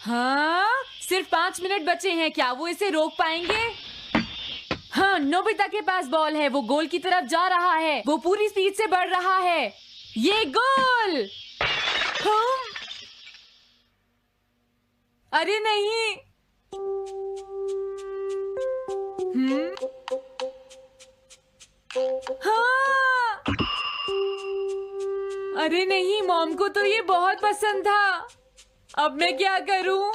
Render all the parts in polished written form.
हाँ, सिर्फ 5 मिनट बचे हैं, क्या वो इसे रोक पाएंगे? हाँ, नोबिता के पास बॉल है, वो गोल की तरफ जा रहा है, वो पूरी स्पीड से बढ़ रहा है। ये गोल! हाँ? अरे नहीं! हाँ! अरे नहीं, मॉम को तो ये बहुत पसंद था। अब मैं क्या करूं?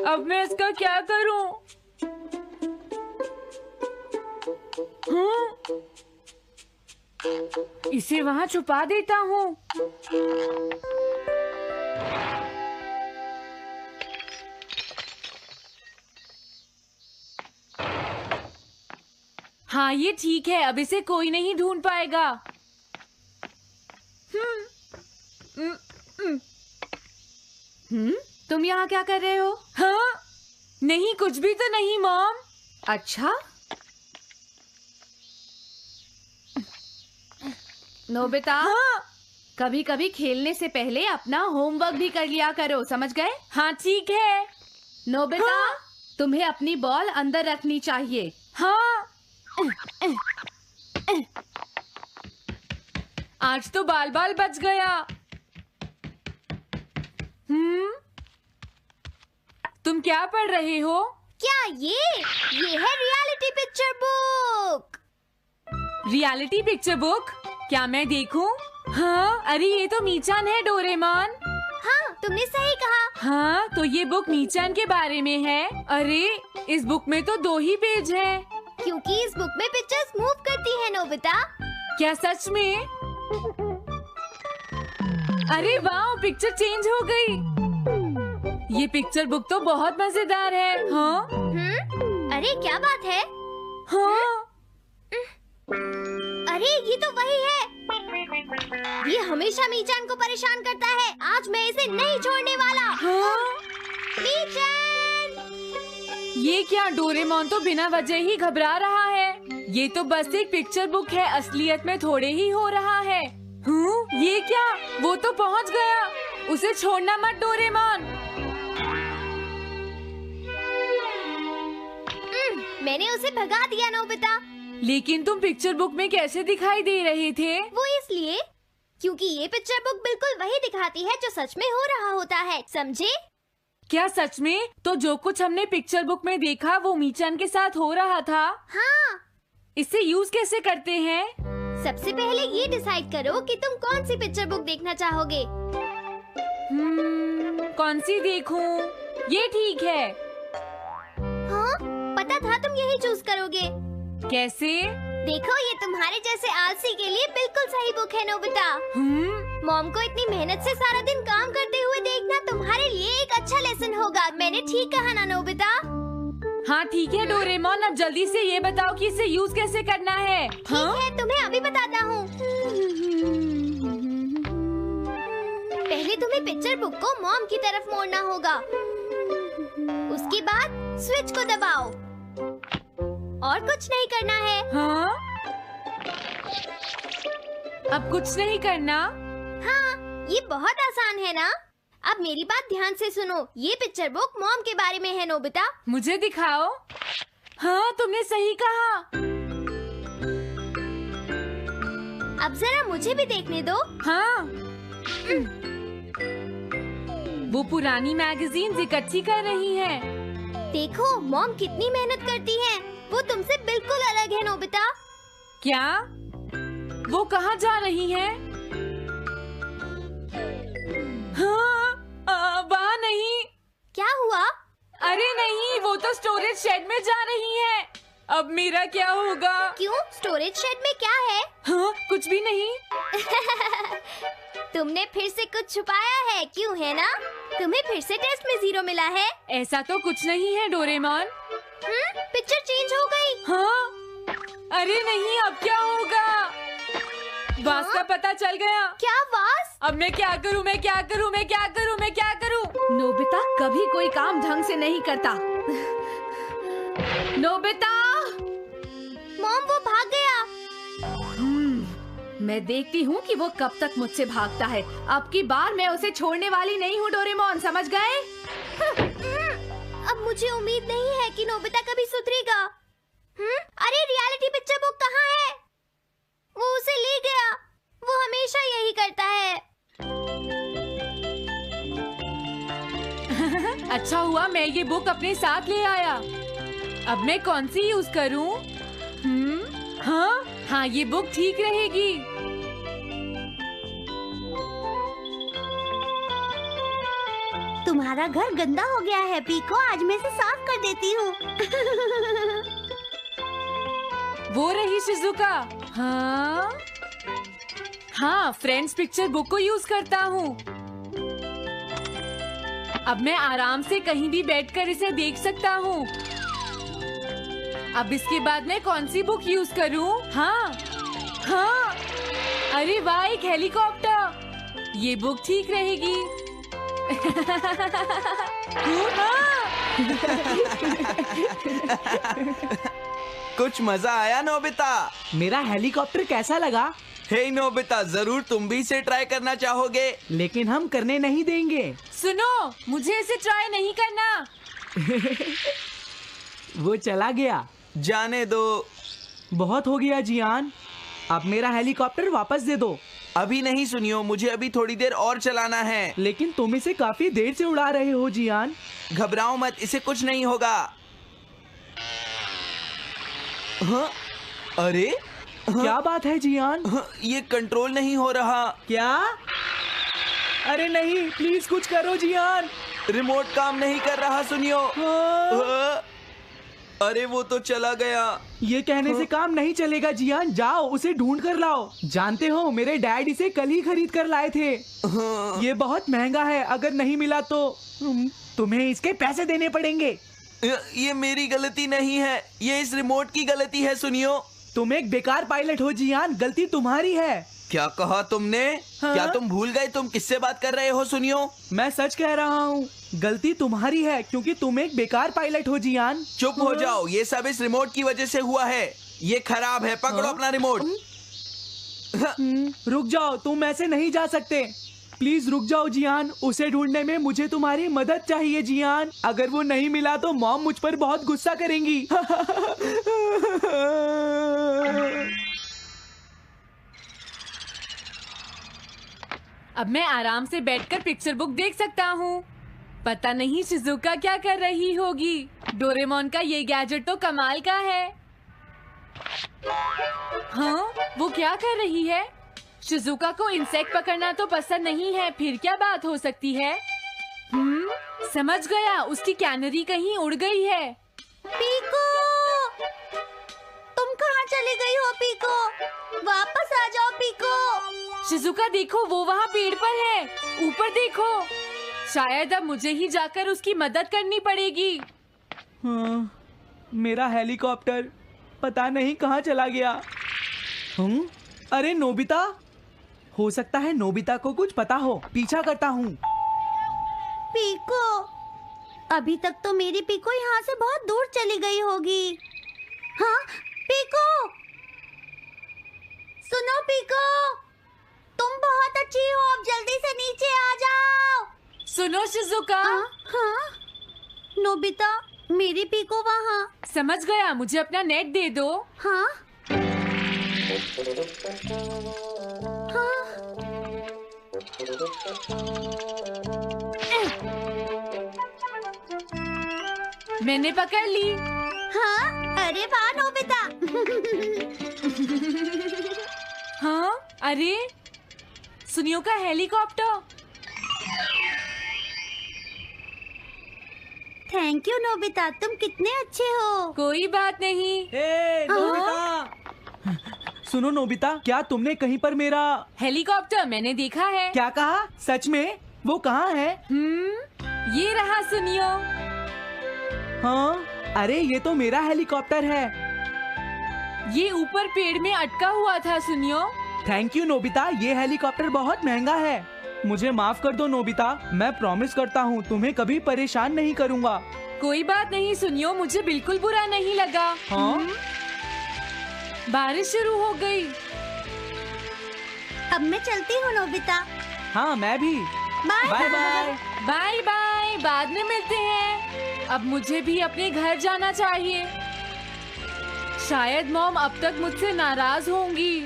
अब मैं इसका क्या करूं? इसे वहां छुपा देता हूँ। हाँ, ये ठीक है, अब इसे कोई नहीं ढूंढ पाएगा। तुम यहाँ क्या कर रहे हो? हाँ? नहीं, कुछ भी तो नहीं मॉम। अच्छा, नोबिता, हाँ? कभी कभी खेलने से पहले अपना होमवर्क भी कर लिया करो, समझ गए? हाँ ठीक है। नोबिता, हाँ? तुम्हें अपनी बॉल अंदर रखनी चाहिए। हाँ। आज तो बाल बाल बच गया। तुम क्या पढ़ रहे हो? क्या ये है reality picture book. Reality picture book? क्या मैं देखूं? हाँ, अरे ये तो मीचान है, डोरेमोन। हाँ, तुमने सही कहा। हाँ, तो ये बुक मीचान के बारे में है। अरे इस बुक में तो 2 ही पेज हैं। क्योंकि इस बुक में पिक्चर्स मूव करती है नोबिता। क्या सच में? अरे वाह, पिक्चर चेंज हो गई। ये पिक्चर बुक तो बहुत मजेदार है। हाँ? अरे क्या बात है? हाँ? अरे ये तो वही है। ये हमेशा मीचान को परेशान करता है। आज मैं इसे नहीं छोड़ने वाला। हाँ? मीचान! ये क्या, डोरेमोन तो बिना वजह ही घबरा रहा है। ये तो बस एक पिक्चर बुक है, असलियत में थोड़े ही हो रहा है। ये क्या, वो तो पहुंच गया। उसे छोड़ना मत डोरेमोन। मैंने उसे भगा दिया नोबिता। लेकिन तुम पिक्चर बुक में कैसे दिखाई दे रहे थे? वो इसलिए क्योंकि ये पिक्चर बुक बिल्कुल वही दिखाती है जो सच में हो रहा होता है, समझे? क्या सच में? तो जो कुछ हमने पिक्चर बुक में देखा वो मीचान के साथ हो रहा था? हाँ। इसे यूज कैसे करते हैं? सबसे पहले ये डिसाइड करो कि तुम कौन सी पिक्चर बुक देखना चाहोगे। कौन सी देखूं? ये ठीक है। हाँ, पता था तुम यही चूज करोगे। कैसे? देखो, ये तुम्हारे जैसे आलसी के लिए बिल्कुल सही बुक है नोबिता। मॉम को इतनी मेहनत से सारा दिन काम करते हुए देखना तुम्हारे लिए एक अच्छा लेसन होगा। मैंने ठीक कहा ना नोबिता? हाँ ठीक है डोरेमोन, अब जल्दी से ये बताओ कि इसे यूज कैसे करना है। ठीक है, तुम्हें अभी बताता हूँ। पहले तुम्हें पिक्चर बुक को मॉम की तरफ मोड़ना होगा। उसके बाद स्विच को दबाओ। और कुछ नहीं करना है। हाँ? अब कुछ नहीं करना? हाँ, ये बहुत आसान है ना? अब मेरी बात ध्यान से सुनो। ये पिक्चर बुक मॉम के बारे में है नोबिता। मुझे दिखाओ। हाँ, तुमने सही कहा। अब जरा मुझे भी देखने दो। हाँ। वो पुरानी मैगजीन्स इकट्ठी कर रही है। देखो, मॉम कितनी मेहनत करती है। वो तुमसे बिल्कुल अलग है नोबिता। क्या? वो कहाँ जा रही है? हाँ, वहाँ नहीं। क्या हुआ? अरे नहीं, वो तो स्टोरेज शेड में जा रही है। अब मेरा क्या होगा? क्यों? स्टोरेज शेड में क्या है? हाँ, कुछ भी नहीं। तुमने फिर से कुछ छुपाया है, क्यों है ना? तुम्हें फिर से टेस्ट में 0 मिला है। ऐसा तो कुछ नहीं है डोरेमोन। पिक्चर चेंज हो गई। हाँ? अरे नहीं, अब क्या होगा? वास का पता चल गया। क्या वास? अब मैं क्या करूँ? मैं क्या करूँ? मैं क्या करूँ? मैं क्या करूँ? नोबिता कभी कोई काम ढंग से नहीं करता। नोबिता! मॉम, वो भाग गया। मैं देखती हूँ कि वो कब तक मुझसे भागता है। अब की बार मैं उसे छोड़ने वाली नहीं हूँ डोरेमोन, समझ गए? अब मुझे उम्मीद नहीं है कि नोबिता कभी सुधरेगा। अरे रियलिटी पिक्चर बुक कहाँ है? वो उसे ले गया। वो हमेशा यही करता है। अच्छा हुआ मैं ये बुक अपने साथ ले आया। अब मैं कौन सी यूज करूँ? हाँ, ये बुक ठीक रहेगी। तुम्हारा घर गंदा हो गया है पीको, आज मैं इसे साफ कर देती हूँ। वो रही शिजुका। हाँ, फ्रेंड्स पिक्चर बुक को यूज करता हूँ। अब मैं आराम से कहीं भी बैठकर इसे देख सकता हूँ। अब इसके बाद मैं कौन सी बुक यूज करूँ? हाँ, अरे वाह, एक हेलीकॉप्टर। ये बुक ठीक रहेगी। कुछ मजा आया नोबिता? मेरा हेलीकॉप्टर कैसा लगा? हे नोबिता, जरूर तुम भी इसे ट्राई करना चाहोगे। लेकिन हम करने नहीं देंगे। सुनो, मुझे इसे ट्राई नहीं करना। वो चला गया। जाने दो। बहुत हो गया जियान, अब मेरा हेलीकॉप्टर वापस दे दो। अभी नहीं सुनियो, मुझे अभी थोड़ी देर और चलाना है। लेकिन तुम इसे काफी देर से उड़ा रहे हो जियान। घबराओ मत, इसे कुछ नहीं होगा। हाँ? अरे क्या बात है जियान? ये कंट्रोल नहीं हो रहा। क्या? अरे नहीं, प्लीज कुछ करो जियान। रिमोट काम नहीं कर रहा, सुनियो। हाँ। अरे वो तो चला गया। ये कहने से काम नहीं चलेगा जियान, जाओ उसे ढूंढ कर लाओ। जानते हो मेरे डैड इसे कल ही खरीद कर लाए थे। ये बहुत महंगा है, अगर नहीं मिला तो तुम्हें इसके पैसे देने पड़ेंगे। ये मेरी गलती नहीं है, ये इस रिमोट की गलती है, सुनियो। तुम एक बेकार पायलट हो जियान, गलती तुम्हारी है। क्या कहा तुमने? हाँ? क्या तुम भूल गए तुम किससे बात कर रहे हो? सुनियो, मैं सच कह रहा हूँ, गलती तुम्हारी है क्योंकि तुम एक बेकार पायलट हो जियान। चुप हो जाओ, ये सब इस रिमोट की वजह से हुआ है। ये खराब है, पकड़ो अपना रिमोट। रुक जाओ, तुम ऐसे नहीं जा सकते। प्लीज रुक जाओ जियान, उसे ढूंढने में मुझे तुम्हारी मदद चाहिए जियान। अगर वो नहीं मिला तो मॉम मुझ पर बहुत गुस्सा करेंगी। अब मैं आराम से बैठकर पिक्चर बुक देख सकता हूँ। पता नहीं शिजुका क्या कर रही होगी। डोरेमोन का ये गैजेट तो कमाल का है। हाँ, वो क्या कर रही है? शिजुका को इंसेक्ट पकड़ना तो पसंद नहीं है, फिर क्या बात हो सकती है? समझ गया, उसकी कैनरी कहीं उड़ गई है। पीको, तुम कहाँ चली गई हो पीको? वापस आ जाओ पीको। शिजुका देखो, वो वहाँ पेड़ पर है। ऊपर देखो। शायद अब मुझे ही जाकर उसकी मदद करनी पड़ेगी। हाँ, मेरा हेलीकॉप्टर पता नहीं कहाँ चला गया। अरे नोबिता, हो सकता है नोबिता को कुछ पता हो, पीछा करता हूँ। पीको, अभी तक तो मेरी पीको यहाँ से बहुत दूर चली गई होगी। हाँ पीको, सुनो पीको, तुम बहुत अच्छी हो, अब जल्दी से नीचे आ जाओ। सुनो शिजुका। हाँ, नोबिता, मेरी पीको वहाँ। समझ गया, मुझे अपना नेट दे दो। हाँ मैंने पकड़ ली। हाँ, अरे वाह नोबिता। हाँ, अरे सुनियो का हेलीकॉप्टर। थैंक यू नोबिता, तुम कितने अच्छे हो। कोई बात नहीं। हे नोबिता, सुनो नोबिता, क्या तुमने कहीं पर मेरा हेलीकॉप्टर मैंने देखा है। क्या कहा? सच में? वो कहाँ है? ये रहा, सुनियो। हाँ, अरे ये तो मेरा हेलीकॉप्टर है। ये ऊपर पेड़ में अटका हुआ था, सुनियो। थैंक यू नोबिता, ये हेलीकॉप्टर बहुत महंगा है। मुझे माफ कर दो नोबिता, मैं प्रॉमिस करता हूँ तुम्हें कभी परेशान नहीं करूँगा। कोई बात नहीं सुनियो, मुझे बिल्कुल बुरा नहीं लगा। हाँ? बारिश शुरू हो गई। अब मैं चलती हूँ नोबिता। हाँ, मैं भी। Bye bye bye. Bye bye, बाद में मिलते हैं। अब मुझे भी अपने घर जाना चाहिए। शायद मॉम अब तक मुझसे नाराज होंगी।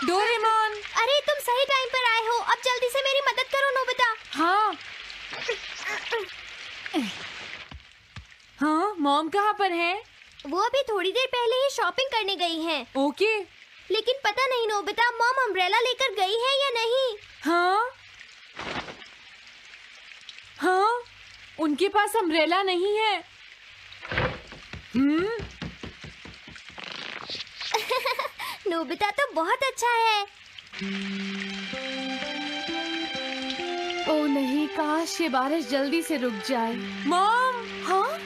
डोरेमोन। अरे तुम सही टाइम पर आए हो। अब जल्दी से मेरी मदद करो नोबिता। हाँ हाँ, मॉम कहाँ पर है? वो अभी थोड़ी देर पहले ही शॉपिंग करने गई हैं। ओके। लेकिन पता नहीं नोबिता, मॉम अम्ब्रेला लेकर गई है या नहीं। हाँ हाँ, उनके पास अम्ब्रेला नहीं है। नोबिता तो बहुत अच्छा है। ओ नहीं, काश ये बारिश जल्दी से रुक जाए। मॉम, हाँ,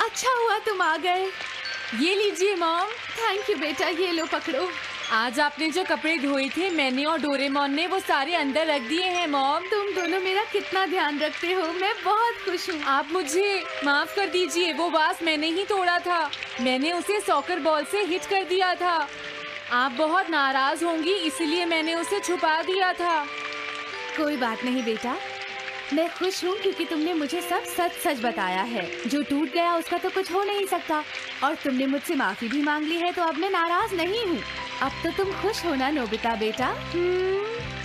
अच्छा हुआ तुम आ गए। ये लीजिए मॉम। थैंक यू बेटा, ये लो पकड़ो। आज आपने जो कपड़े धोए थे, मैंने और डोरेमोन ने वो सारे अंदर रख दिए हैं मॉम। तुम दोनों मेरा कितना ध्यान रखते हो, मैं बहुत खुश हूँ। आप मुझे माफ कर दीजिए, वो वास मैंने ही तोड़ा था। मैंने उसे सॉकर बॉल से हिट कर दिया था। आप बहुत नाराज होंगी, इसलिए मैंने उसे छुपा दिया था। कोई बात नहीं बेटा, मैं खुश हूँ क्योंकि तुमने मुझे सब सच सच बताया है। जो टूट गया उसका तो कुछ हो नहीं सकता, और तुमने मुझसे माफी भी मांग ली है, तो अब मैं नाराज नहीं हूँ। अब तो तुम खुश हो ना नोबिता बेटा?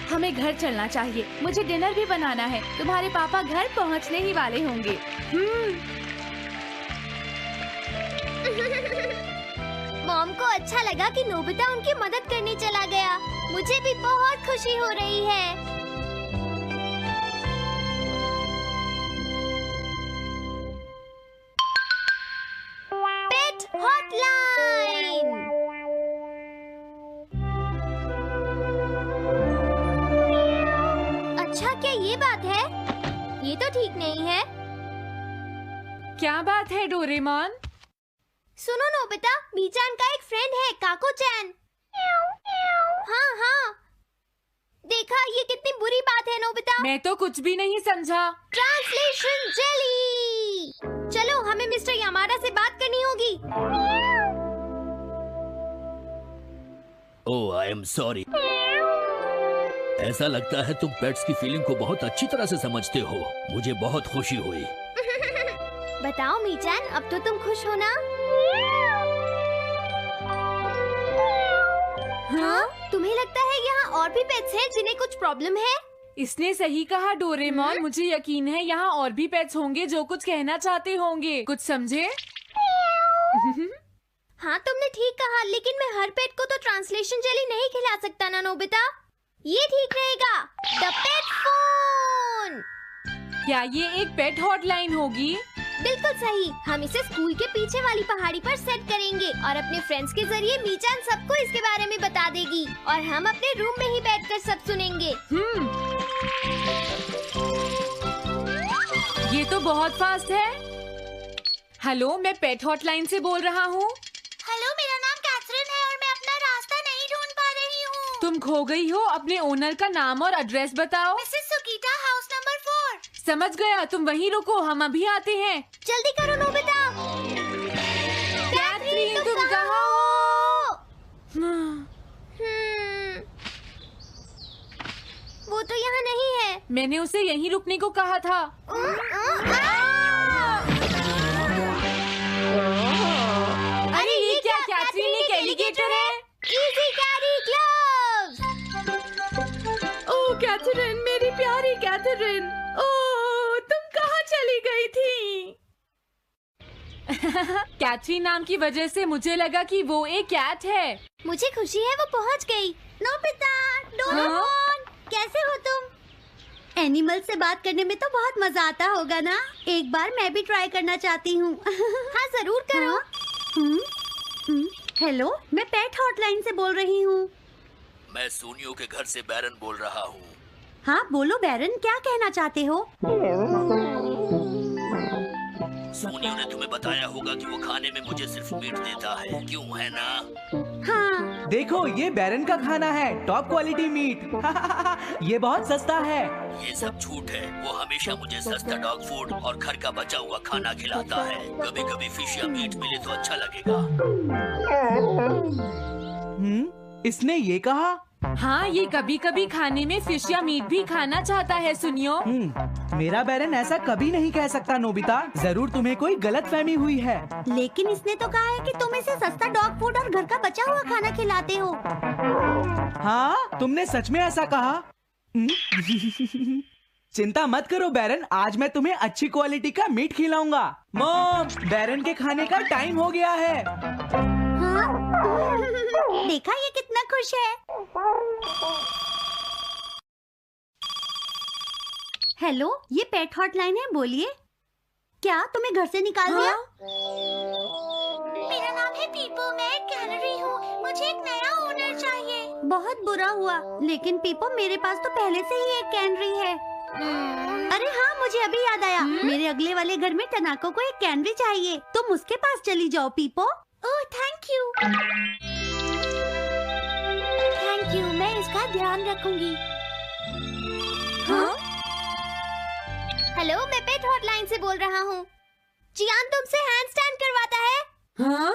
हमें घर चलना चाहिए, मुझे डिनर भी बनाना है। तुम्हारे पापा घर पहुँचने ही वाले होंगे। मॉम को अच्छा लगा कि नोबिता उनकी मदद करने चला गया। मुझे भी बहुत खुशी हो रही है। पेट हॉटलाइन। अच्छा, क्या ये बात है? ये तो ठीक नहीं है। क्या बात है डोरेमोन? सुनो नोबिता, मीचान का एक फ्रेंड है, काको-चैन। हाँ हाँ, देखा, ये कितनी बुरी बात है नोबिता। मैं तो कुछ भी नहीं समझा। Translation jelly. चलो, हमें मिस्टर यामाडा से बात करनी होगी। ओह, आई एम सॉरी। ऐसा लगता है तुम पेट्स की फीलिंग को बहुत अच्छी तरह से समझते हो। मुझे बहुत खुशी हुई। बताओ मीचान, अब तो तुम खुश हो ना? हाँ? तुम्हें लगता है यहाँ और भी पेट्स हैं जिन्हें कुछ प्रॉब्लम है? इसने सही कहा डोरेमोन। मुझे यकीन है यहाँ और भी पेट्स होंगे जो कुछ कहना चाहते होंगे। कुछ समझे? हाँ, तुमने ठीक कहा, लेकिन मैं हर पेट को तो ट्रांसलेशन जेली नहीं खिला सकता ना नोबिता। ये ठीक रहेगा। The pet phone. क्या ये एक पेट हॉटलाइन होगी? बिल्कुल सही। हम इसे स्कूल के पीछे वाली पहाड़ी पर सेट करेंगे और अपने फ्रेंड्स के जरिए मीचान सबको इसके बारे में बता देगी, और हम अपने रूम में ही बैठकर सब सुनेंगे। ये तो बहुत फास्ट है। हेलो, मैं पेट हॉटलाइन से बोल रहा हूँ। हेलो, मेरा नाम कैथरीन है और मैं अपना रास्ता नहीं ढूंढ पा रही हूँ। तुम खो गई हो, अपने ओनर का नाम और एड्रेस बताओ। मिसेस सुकीटा, हाउस नंबर 4। समझ गया, तुम वहीं रुको, हम अभी आते हैं। जल्दी करो नोबिता। कैथरीन, तुम कहाँ हो? वो तो यहाँ नहीं है। मैंने उसे यहीं रुकने को कहा था। अरे ये क्या, कैथरीन एक एलिगेटर है। Easy carry gloves. Oh Catherine, मेरी प्यारी कैथरीन, ओह तुम कहाँ चली गई थी? कैथरीन नाम की वजह से मुझे लगा कि वो एक कैट है। मुझे खुशी है वो पहुँच गई। नोबिता, डोरेमोन, कैसे हो तुम? एनिमल से बात करने में तो बहुत मजा आता होगा ना। एक बार मैं भी ट्राई करना चाहती हूँ। हाँ जरूर करो। हेलो, मैं पेट हॉटलाइन से बोल रही हूँ। मैं सोनियो के घर से बैरन बोल रहा हूँ। हाँ बोलो बैरन, क्या कहना चाहते हो? सोनियो ने तुम्हें बताया होगा कि वो खाने में मुझे सिर्फ मीट देता है, क्यों है ना? हाँ। देखो ये बैरन का खाना है, टॉप क्वालिटी मीट। ये बहुत सस्ता है। ये सब झूठ है। वो हमेशा मुझे सस्ता डॉग फूड और घर का बचा हुआ खाना खिलाता है। कभी कभी फिश या मीट मिले तो अच्छा लगेगा। इसने ये कहा? हाँ, ये कभी कभी खाने में फिश या मीट भी खाना चाहता है सुनियो। मेरा बैरन ऐसा कभी नहीं कह सकता नोबिता। जरूर तुम्हें कोई गलतफहमी हुई है। लेकिन इसने तो कहा है कि तुम इसे सस्ता डॉग फूड और घर का बचा हुआ खाना खिलाते हो। हाँ, तुमने सच में ऐसा कहा? चिंता मत करो बैरन, आज मैं तुम्हें अच्छी क्वालिटी का मीट खिलाऊंगा। मॉम, बैरन के खाने का टाइम हो गया है। हाँ? देखा ये कितना खुश है। हेलो, ये पेट हॉटलाइन है, बोलिए। क्या तुम्हें घर से निकाल दिया? मेरा नाम है पीपो, मैं एक कैनरी हूँ। मुझे एक नया ओनर चाहिए। बहुत बुरा हुआ, लेकिन पीपो मेरे पास तो पहले से ही एक कैनरी है। अरे हाँ, मुझे अभी याद आया। मेरे अगले वाले घर में टनाको को एक कैनरी चाहिए। तुम उसके पास चली जाओ पीपो। Oh thank you. Thank you, मैं इसका ध्यान रखूंगी। हाँ? हेलो, मैं पेट हॉटलाइन से बोल रहा हूँ। जियान तुमसे हैंडस्टैंड करवाता है। हाँ?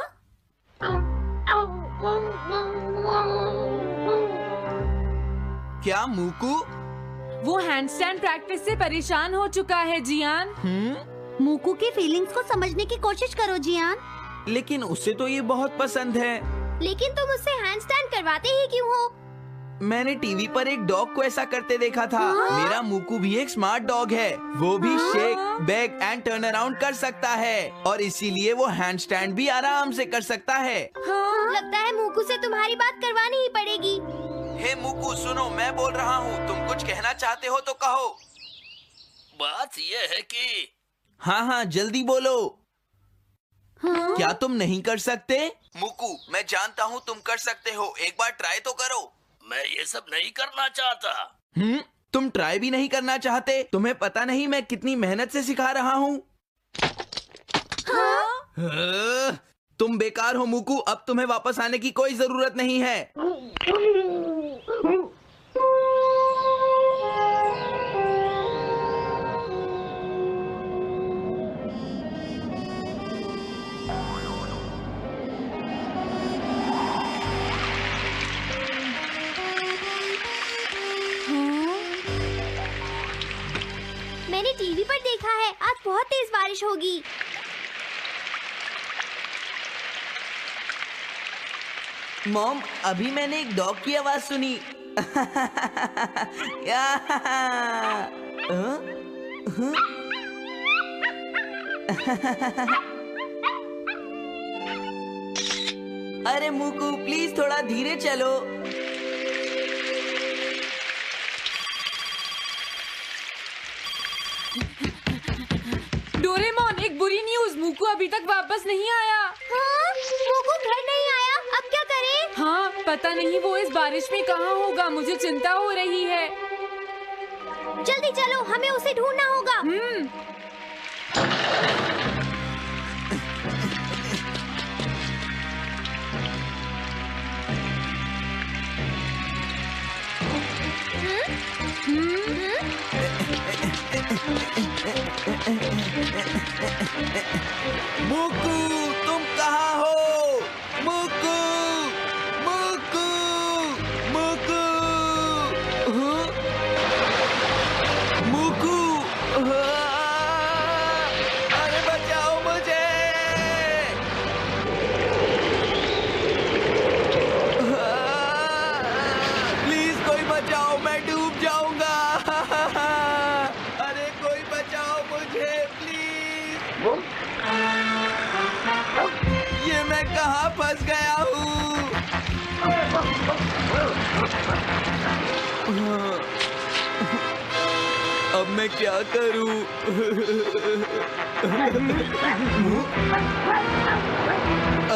क्या मूकू? वो हैंडस्टैंड प्रैक्टिस से परेशान हो चुका है जियान। मूकू की फीलिंग्स को समझने की कोशिश करो जियान। लेकिन उसे तो ये बहुत पसंद है। लेकिन तुम उससे हैंडस्टैंड करवाते ही क्यों हो? मैंने टीवी पर एक डॉग को ऐसा करते देखा था। मेरा मूकू भी एक स्मार्ट डॉग है। वो भी shake, bag and turn around कर सकता है और इसीलिए वो हैंडस्टैंड भी आराम से कर सकता है। लगता है मूकू से तुम्हारी बात करवानी ही पड़ेगी। हे मूकू सुनो, मैं बोल रहा हूँ, तुम कुछ कहना चाहते हो तो कहो। बात ये है कि हाँ हाँ जल्दी बोलो। क्या तुम नहीं कर सकते? मूकू, मैं जानता हूँ तुम कर सकते हो, एक बार ट्राई तो करो। मैं ये सब नहीं करना चाहता। तुम ट्राई भी नहीं करना चाहते? तुम्हें पता नहीं मैं कितनी मेहनत से सिखा रहा हूँ। तुम बेकार हो मूकू, अब तुम्हें वापस आने की कोई जरूरत नहीं है। मैंने टीवी पर देखा है, आज बहुत तेज बारिश होगी। मॉम, अभी मैंने एक डॉग की आवाज सुनी। अरे मूकू प्लीज थोड़ा धीरे चलो। डोरेमोन, एक बुरी न्यूज, मूकू अभी तक वापस नहीं आया। हाँ? मूकू घर नहीं आया, अब क्या करें? हाँ, पता नहीं वो इस बारिश में कहाँ होगा, मुझे चिंता हो रही है। जल्दी चलो, हमें उसे ढूंढना होगा। मूकू, तुम कहाँ हो? मूकू, मूकू, मूकू, मूकू, अरे बचाओ मुझे। प्लीज कोई बचाओ, मैं डूब जाऊंगा। अरे कोई बचाओ मुझे प्लीज। ये मैं कहाँ फंस गया हूँ? मैं क्या करूं?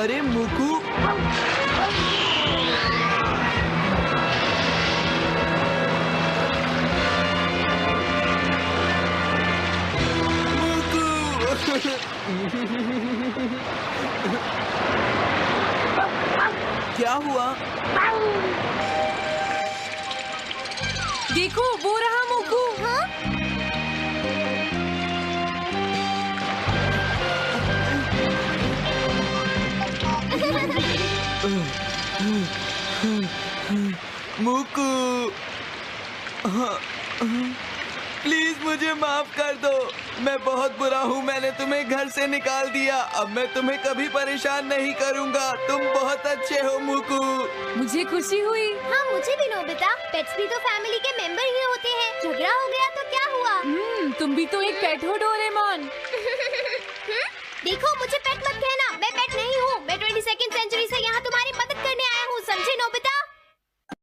अरे मुकू, क्या हुआ? देखो वो रहा मुकू। हाँ? मुकू, प्लीज मुझे माफ कर दो। मैं बहुत बुरा हूँ, मैंने तुम्हें घर से निकाल दिया। अब मैं तुम्हें कभी परेशान नहीं करूँगा। तुम बहुत अच्छे हो मुकू। मुझे खुशी हुई। हाँ मुझे भी नोबिता। पेट्स भी तो फैमिली के मेंबर ही होते हैं। झगड़ा हो गया तो क्या हुआ? तुम भी तो एक पेट हो डोरेमोन। देखो मुझे पेट मत कहना, मैं पेट